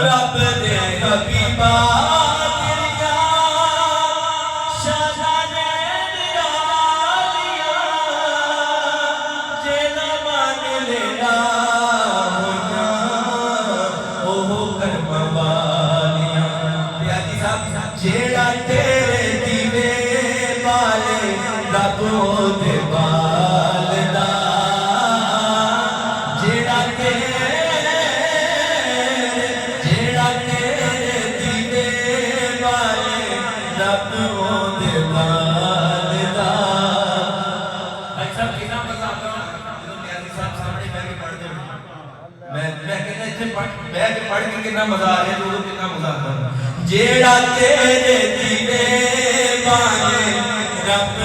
रब दे हबीबा तेरिया शाना ने निरालिया जेना मान लेना होना ओह कर्म वालिया प्याजी साहब जेड़ा तेरे दीवे वाले रब दे वालदा जेड़ा तेरे दीवे वाले रब दे वालदा। भाई साहब कितना मजा आता है जो प्याजी साहब सामने बैठ के पढ़ते हो। मैं कहता इतने बैठ के पढ़ के कितना मजा आ रहा है तो कितना मजा आता है। जेड़ा तेरे दीवे वाले रब